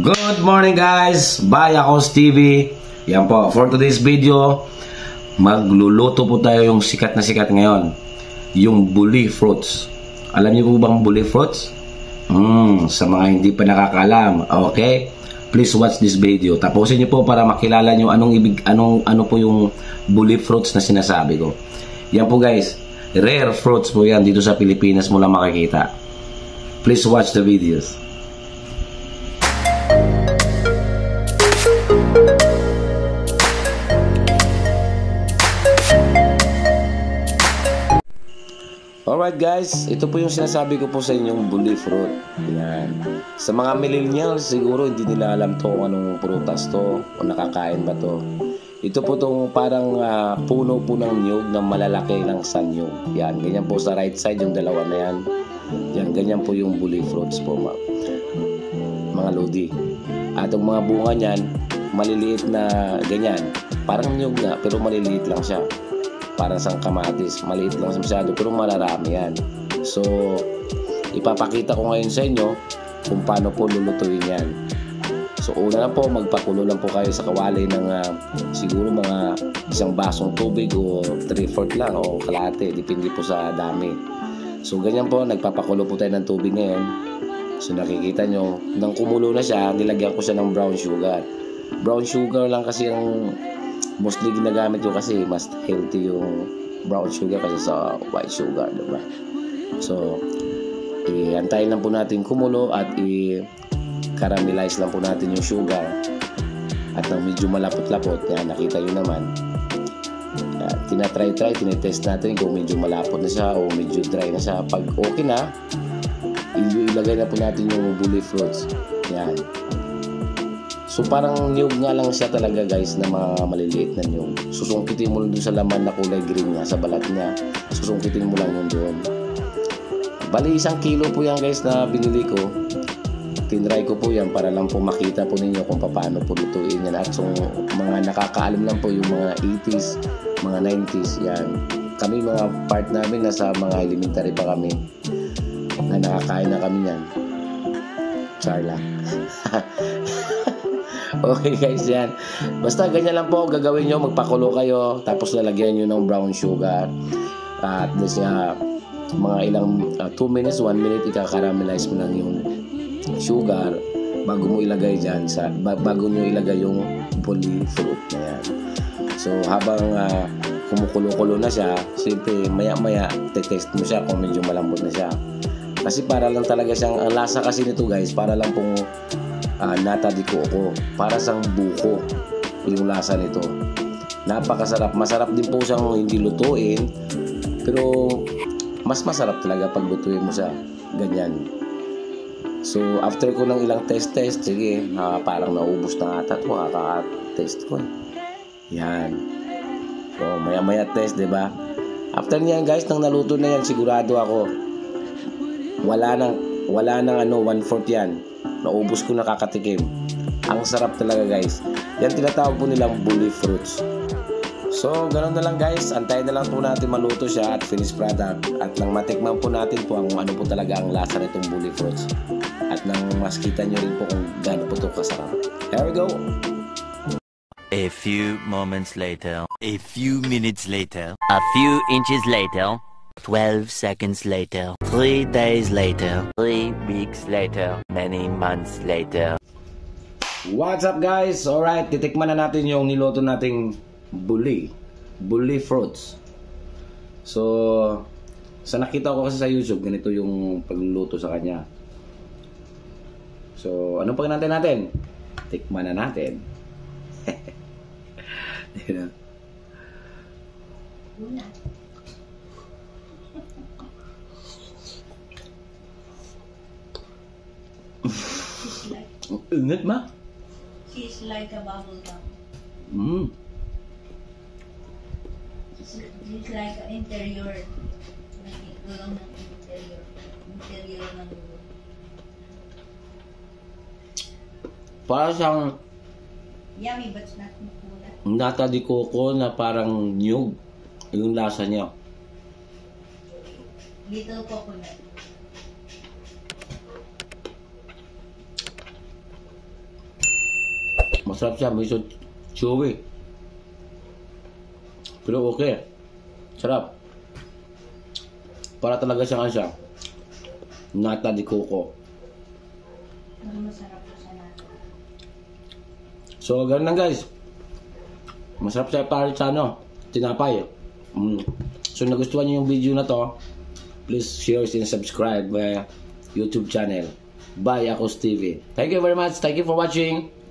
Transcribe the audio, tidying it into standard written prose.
Good morning guys! By Akos TV. Yan po, for today's video, magluluto po tayo yung sikat na sikat ngayon. Yung bully fruits. Alam niyo po bang bully fruits? Sa mga hindi pa nakakaalam, okay? Please watch this video. Tapusin niyo po para makilala niyo ano po yung bully fruits na sinasabi ko. Yan po guys, rare fruits po yan dito sa Pilipinas mo lang makikita. Please watch the videos. Alright guys, ito po yung sinasabi ko po sa inyong bully fruit. Yan. Sa mga millennials, siguro hindi nila alam to kung anong prutas to o nakakain ba to. Ito po itong parang puno po ng niyog na malalaki ng sanyog. Yan, ganyan po sa right side yung dalawa na yan. Yan, ganyan po yung bully fruits po mga lodi. At ang mga bunga niyan, maliliit na ganyan. Parang niyog nga, pero maliliit lang siya. Parang sang kamatis, maliit lang masyado pero mararami yan. So ipapakita ko ngayon sa inyo kung paano po lulutuin yan. So una na po, magpakulo lang po kayo sa kawali ng siguro mga isang basong tubig o 3/4 lang o kalahati, depende po sa dami. So ganyan po, nagpapakulo po tayo ng tubig ngayon. So nakikita nyo, nang kumulo na siya, nilagyan ko siya ng brown sugar. Brown sugar lang kasi ang mostly ginagamit ko kasi mas healthy yung brown sugar kasi sa white sugar, diba? So antayin lang po natin kumulo at i-caramelize lang po natin yung sugar at nang medyo malapot-lapot. Yan, nakita nyo naman. Tinatry, tinetest natin kung medyo malapot na siya o medyo dry na siya. Pag okay na, ilagay na po natin yung bully fruits. Yan. So parang niyog nga lang siya talaga guys, na mga maliliit na niyog. Susungkitin mo lang doon sa laman na kulay green niya, sa balat niya. Susungkitin mo lang yun doon. Bali 1 kilo po yan guys na binili ko. Tinry ko po yan para lang po makita po ninyo kung paano po lutuin yan. At so mga nakakaalam lang po yung mga 80s, mga 90s yan. Kami mga part namin nasa mga elementary pa kami na nakakain na kami yan. Charla. Okay guys, yan. Basta ganyan lang po gagawin nyo, magpakulo kayo, tapos lalagyan nyo ng brown sugar. At mga ilang 2 minutes, 1 minute, ika-caramelize mo lang yung sugar bago mo ilagay dyan, bago nyo ilagay yung bully fruit na yan. So habang kumukulo-kulo na siya, siyempre maya-maya, te-test mo siya kung medyo malambot na siya. Kasi para lang talaga siyang, ang lasa kasi nito guys, para lang pong nata di coco, para sang buko yung lasa nito. Napakasarap, masarap din po siyang hindi lutuin, pero mas masarap talaga pag lutuin mo siya ganyan. So after ko ng ilang test, sige, parang naubos na ata ito, kaka-test ko yan. So maya test, diba? After niyan guys, nang naluto na yan, sigurado ako wala nang 1/4 yan. Naubos ko, nakakatikim. Ang sarap talaga guys. Yan tinatawag po nilang bully fruits. So ganoon na lang guys, antayin na lang po natin maluto siya at finished product. At nang matikman po natin po ano po talaga ang lasa nitong bully fruits. At nang mas kita nyo rin po kung gaano po ito kasarap. Here we go! A few moments later. A few minutes later. A few inches later. 12 seconds later, 3 days later, 3 weeks later, many months later. What's up guys? Alright, titikman na natin yung niluto nating bully fruits. So sa nakita ko kasi sa YouTube, ganito yung pagluluto sa kanya. So anong pag natin? Tikman na natin. Init ma? She's like a bubble gum. She's like an interior. Nakikulong ng interior ng ulo. Para siyang Yummy but not makulat. nata di coco na parang niyog yung lasa niya. Little coconut. Masarap siya, medyo chewy. Pero okay. Sarap. Para talaga siyang siya. Nata de coco. Mas masarap po sa natin. So, ganun lang guys. Masarap siya para sa tinapay. So, nagustuhan niyo yung video na to, please share and subscribe my YouTube channel. Bye, Akos TV. Thank you very much. Thank you for watching.